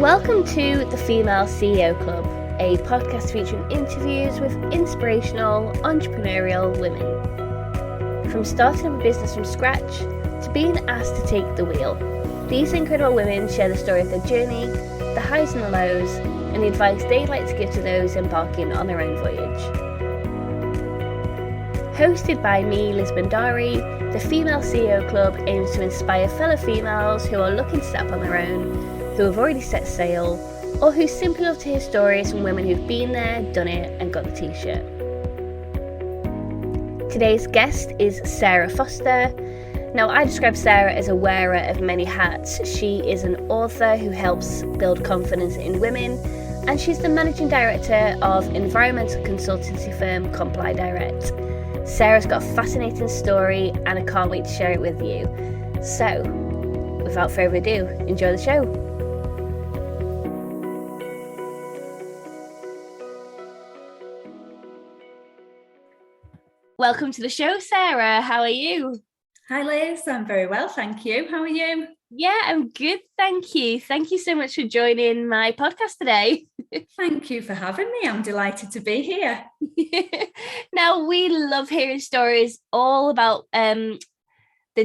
Welcome to the Female CEO Club, a podcast featuring interviews with inspirational, entrepreneurial women. From starting a business from scratch to being asked to take the wheel, these incredible women share the story of their journey, the highs and the lows, and the advice they'd like to give to those embarking on their own voyage. Hosted by me, Liz Bhandari, the Female CEO Club aims to inspire fellow females who are looking to step on their own, who have already set sail, or who simply love to hear stories from women who've been there, done it, and got the t-shirt. Today's guest is Sarah Foster. Now, I describe Sarah as a wearer of many hats. She is an author who helps build confidence in women, and she's the managing director of environmental consultancy firm Comply Direct. Sarah's got a fascinating story, and I can't wait to share it with you. So, without further ado, enjoy the show. Welcome to the show, Sarah. How are you? Hi, Liz. I'm very well, thank you. How are you? Yeah, I'm good, thank you. Thank you so much for joining my podcast today. Thank you for having me. I'm delighted to be here. Now, we love hearing stories all about the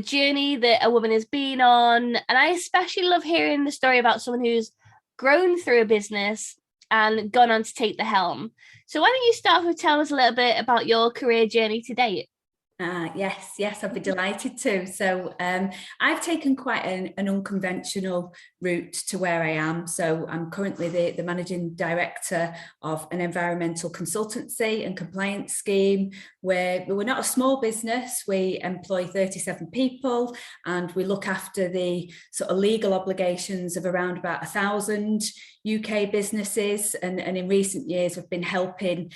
journey that a woman has been on. And I especially love hearing the story about someone who's grown through a business and gone on to take the helm. So why don't you start with telling us a little bit about your career journey to date? Yes, I'd be delighted to. So I've taken quite an unconventional route to where I am. So I'm currently the managing director of an environmental consultancy and compliance scheme where we're not a small business. We employ 37 people and we look after the sort of legal obligations of around about 1,000 UK businesses. And in recent years, we've been helping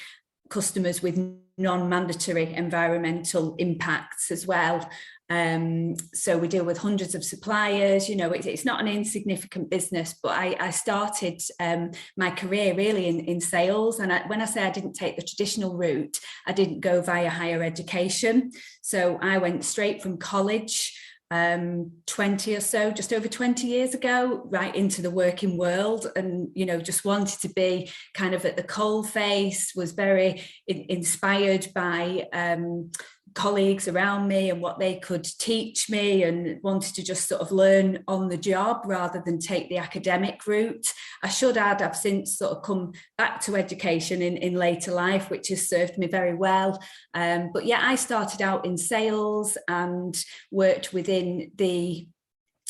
customers with non-mandatory environmental impacts as well. So we deal with hundreds of suppliers. You know, it's not an insignificant business, but I started my career really in sales. And when I say I didn't take the traditional route, I didn't go via higher education. So I went straight from college 20 or so, just over 20 years ago, right into the working world, and just wanted to be kind of at the coalface, was very inspired by colleagues around me and what they could teach me, and wanted to just sort of learn on the job rather than take the academic route. I should add, I've since sort of come back to education in later life, which has served me very well. But yeah, I started out in sales and worked within the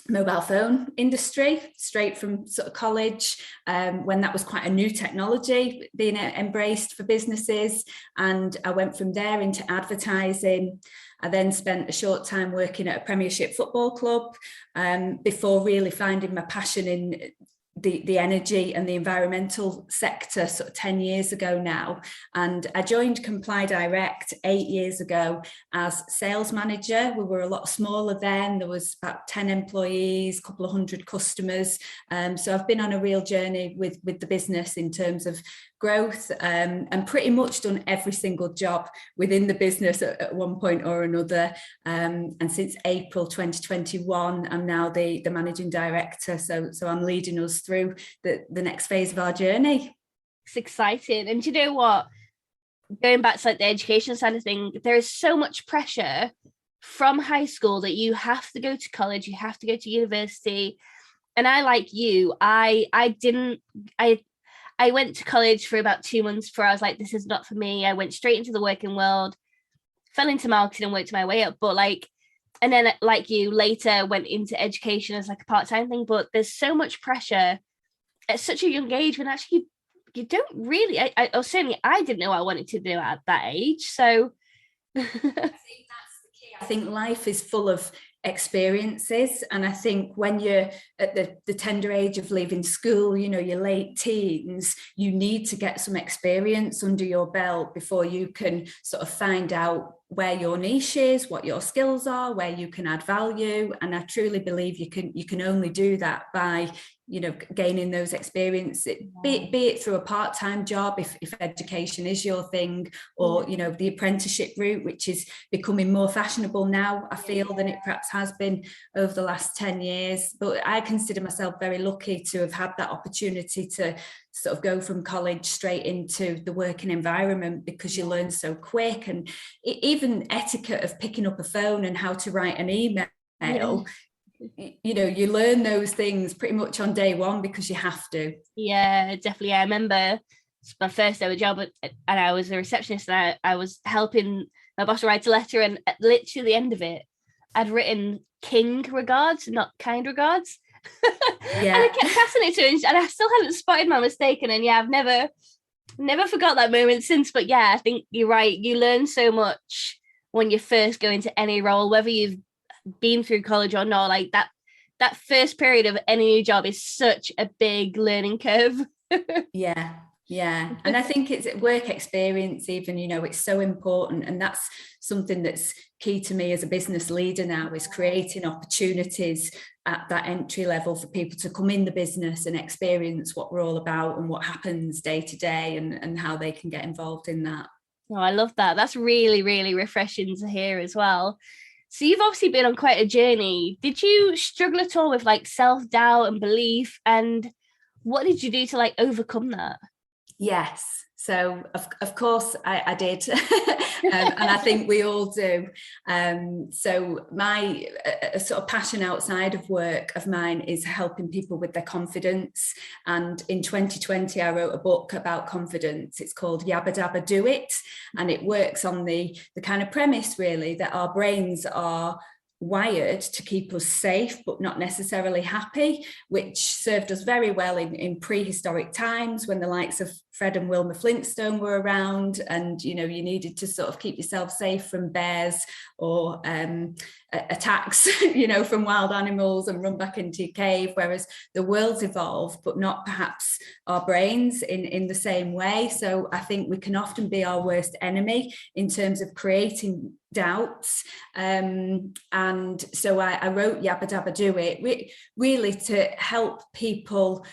mobile phone industry straight from sort of college, when that was quite a new technology being embraced for businesses. And I went from there into advertising. I then spent a short time working at a Premiership football club before really finding my passion in the energy and the environmental sector sort of 10 years ago now. And I joined Comply Direct 8 years ago as sales manager. We were a lot smaller then. There was about 10 employees, a couple of hundred customers. So I've been on a real journey with the business in terms of growth, and pretty much done every single job within the business at one point or another. And since April 2021, I'm now the managing director. So I'm leading us through the next phase of our journey. It's exciting. And you know what? Going back to like the education side of things, there is so much pressure from high school that you have to go to college, you have to go to university. And I, like you, I went to college for about 2 months before I was like, this is not for me. I went straight into the working world, fell into marketing and worked my way up. But and then like you later went into education as like a part-time thing. But there's so much pressure at such a young age when actually you don't really, or certainly I didn't know I wanted to do it at that age. So I think that's the key. I think life is full of experiences, and I think when you're at the tender age of leaving school, your late teens, you need to get some experience under your belt before you can sort of find out where your niche is, what your skills are, where you can add value. And I truly believe you can only do that by gaining those experiences, be it through a part-time job, if education is your thing, or the apprenticeship route, which is becoming more fashionable now, I feel, than it perhaps has been over the last 10 years. But I consider myself very lucky to have had that opportunity to sort of go from college straight into the working environment, because you learn so quick, and even etiquette of picking up a phone and how to write an email. You learn those things pretty much on day one because you have to. Yeah, definitely. I remember my first ever job, and I was a receptionist, and I was helping my boss write a letter, and at literally the end of it, I'd written "king regards," not "kind regards." Yeah. And I kept passing it to her, and I still hadn't spotted my mistake. And then I've never forgot that moment since. But I think you're right. You learn so much when you first go into any role, whether you've been through college or not. Like that first period of any new job is such a big learning curve. Yeah. And I think it's work experience, even, it's so important. And that's something that's key to me as a business leader now, is creating opportunities at that entry level for people to come in the business and experience what we're all about and what happens day to day, and how they can get involved in that. Oh, I love that. That's really, really refreshing to hear as well. So you've obviously been on quite a journey. Did you struggle at all with like self-doubt and belief? And what did you do to like overcome that? Yes. So of course I did. And I think we all do. So my sort of passion outside of work of mine is helping people with their confidence. And in 2020, I wrote a book about confidence. It's called Yabba Dabba Do It. And it works on the kind of premise, really, that our brains are wired to keep us safe but not necessarily happy, which served us very well in prehistoric times, when the likes of Fred and Wilma Flintstone were around, and you needed to sort of keep yourself safe from bears or attacks from wild animals, and run back into your cave. Whereas the world's evolved, but not perhaps our brains in the same way. So I think we can often be our worst enemy in terms of creating doubts, and so I wrote Yabba Dabba Do It really to help people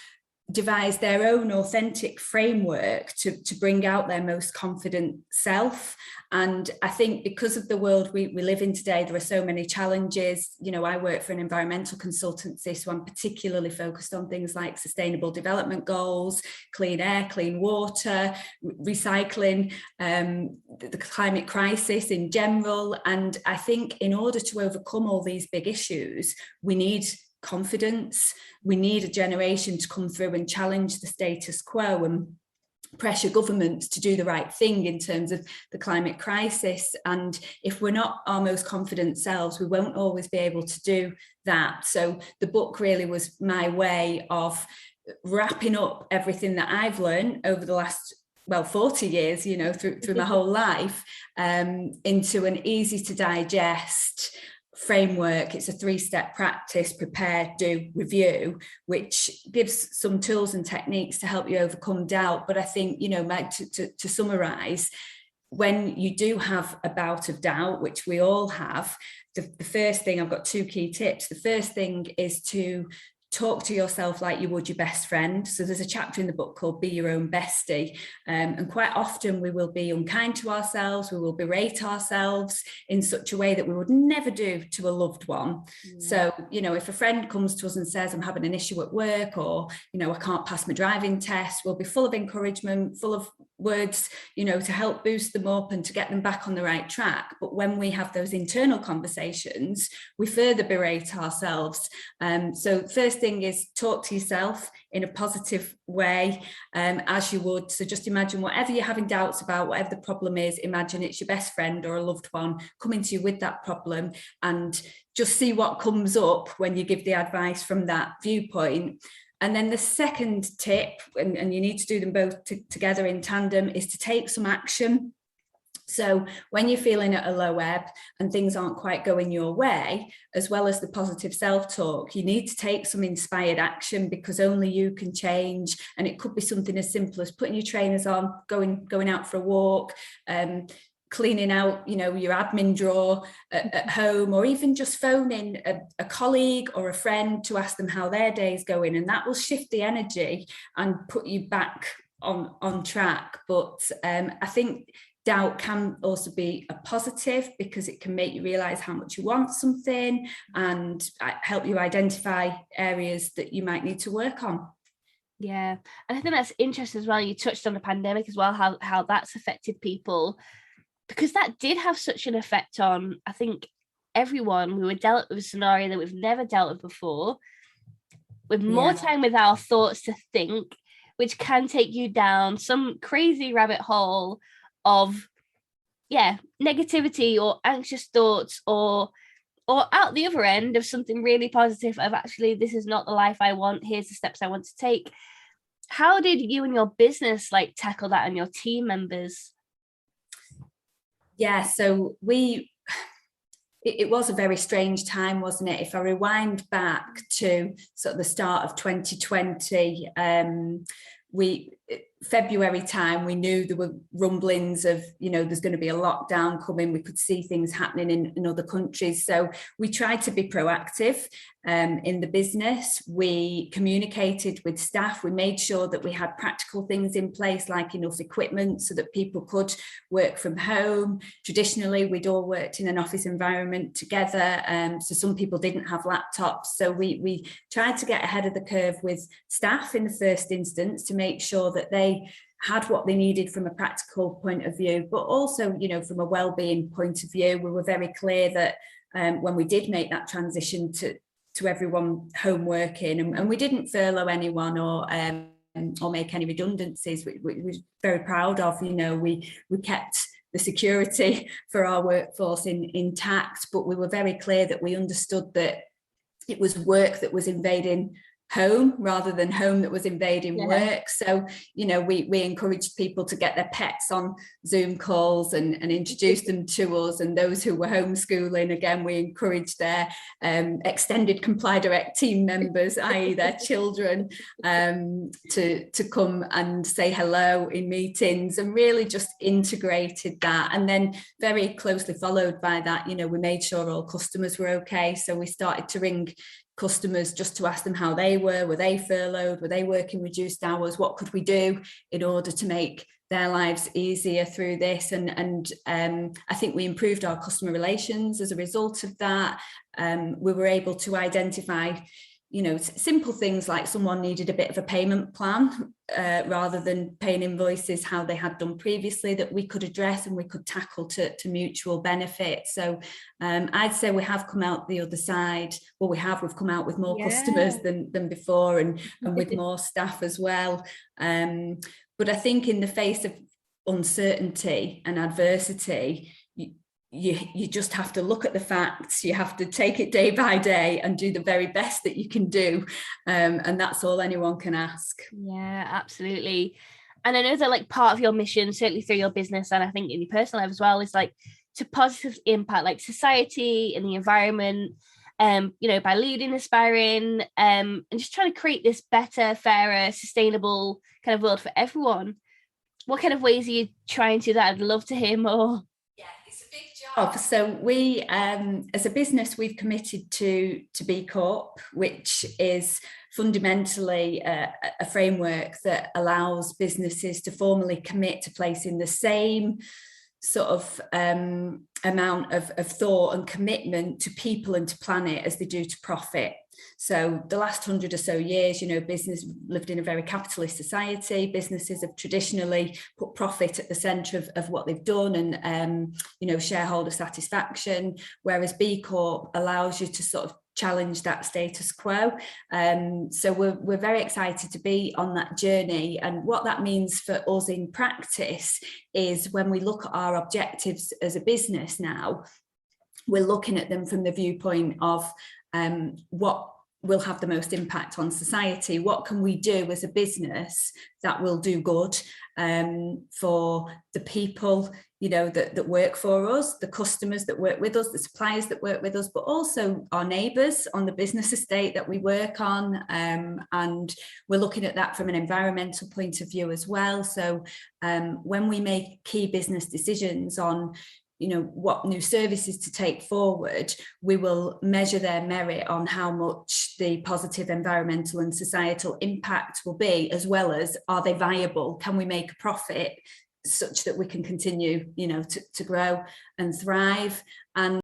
devise their own authentic framework to bring out their most confident self. And I think because of the world we live in today, there are so many challenges. I work for an environmental consultancy, so I'm particularly focused on things like sustainable development goals, clean air, clean water, recycling, the climate crisis in general. And I think in order to overcome all these big issues, we need confidence. We need a generation to come through and challenge the status quo and pressure governments to do the right thing in terms of the climate crisis. And if we're not our most confident selves, we won't always be able to do that. So the book really was my way of wrapping up everything that I've learned over the last 40 years, through my whole life, into an easy to digest framework. It's a 3-step practice: prepare, do, review, which gives some tools and techniques to help you overcome doubt. But I think, Meg, to summarize, when you do have a bout of doubt, which we all have, the first thing, I've got 2 key tips. The first thing is to talk to yourself like you would your best friend. So there's a chapter in the book called Be Your Own Bestie. And quite often we will be unkind to ourselves, we will berate ourselves in such a way that we would never do to a loved one. So, if a friend comes to us and says, I'm having an issue at work, or, I can't pass my driving test, we'll be full of encouragement, full of words, to help boost them up and to get them back on the right track. But when we have those internal conversations, we further berate ourselves. So first thing is talk to yourself in a positive way, as you would. So just imagine whatever you're having doubts about, whatever the problem is, imagine it's your best friend or a loved one coming to you with that problem, and just see what comes up when you give the advice from that viewpoint. And then the second tip, and you need to do them both together in tandem, is to take some action. So when you're feeling at a low ebb and things aren't quite going your way, as well as the positive self-talk, you need to take some inspired action, because only you can change. And it could be something as simple as putting your trainers on, going out for a walk, cleaning out, your admin drawer at home, or even just phoning a colleague or a friend to ask them how their day is going, and that will shift the energy and put you back on track. But I think doubt can also be a positive, because it can make you realize how much you want something and help you identify areas that you might need to work on. Yeah, and I think that's interesting as well. You touched on the pandemic as well, how that's affected people, because that did have such an effect on, I think, everyone. We were dealt with a scenario that we've never dealt with before, with more time with our thoughts to think, which can take you down some crazy rabbit hole of negativity or anxious thoughts, or out the other end of something really positive of, actually, this is not the life I want, here's the steps I want to take. How did you and your business tackle that, and your team members? Yeah, so it was a very strange time, wasn't it? If I rewind back to sort of the start of 2020, February time, we knew there were rumblings of, there's going to be a lockdown coming. We could see things happening in other countries. So we tried to be proactive in the business. We communicated with staff. We made sure that we had practical things in place, like enough equipment so that people could work from home. Traditionally, we'd all worked in an office environment together. So some people didn't have laptops. So we tried to get ahead of the curve with staff in the first instance, to make sure that they had what they needed from a practical point of view, but also, from a well-being point of view. We were very clear that when we did make that transition to everyone home working, and we didn't furlough anyone or make any redundancies, which we were very proud of. We kept the security for our workforce intact, but we were very clear that we understood that it was work that was invading home rather than home that was invading work. So, we encouraged people to get their pets on Zoom calls and introduce them to us. And those who were homeschooling, again, we encouraged their extended Comply Direct team members, i.e. their children, to come and say hello in meetings, and really just integrated that. And then very closely followed by that, we made sure all customers were okay. So we started to ring customers just to ask them how they were they furloughed, were they working reduced hours, what could we do in order to make their lives easier through this. And I think we improved our customer relations as a result of that. We were able to identify simple things like someone needed a bit of a payment plan rather than paying invoices how they had done previously, that we could address and we could tackle to mutual benefit. So I'd say we have come out the other side. Well, we've come out with more customers than before, and with more staff as well. But I think in the face of uncertainty and adversity, you just have to look at the facts. You have to take it day by day and do the very best that you can do, and that's all anyone can ask. Yeah, absolutely. And I know that part of your mission, certainly through your business, and I think in your personal life as well, is to positively impact society and the environment, by leading, inspiring, and just trying to create this better, fairer, sustainable kind of world for everyone. What kind of ways are you trying to do that? I'd love to hear more. So we, as a business, we've committed to B Corp, which is fundamentally a framework that allows businesses to formally commit to placing the same sort of amount of thought and commitment to people and to planet as they do to profit. So the last 100 or so years, business lived in a very capitalist society. Businesses have traditionally put profit at the centre of what they've done, and shareholder satisfaction, whereas B Corp allows you to sort of challenge that status quo. So we're very excited to be on that journey. And what that means for us in practice is, when we look at our objectives as a business now, we're looking at them from the viewpoint of what will have the most impact on society? What can we do as a business that will do good for the people, you know, that work for us, the customers that work with us, the suppliers that work with us, but also our neighbours on the business estate that we work on. And we're looking at that from an environmental point of view as well. So when we make key business decisions on, you know, what new services to take forward, we will measure their merit on how much the positive environmental and societal impact will be, as well as, are they viable? Can we make a profit such that we can continue, you know, to grow and thrive? And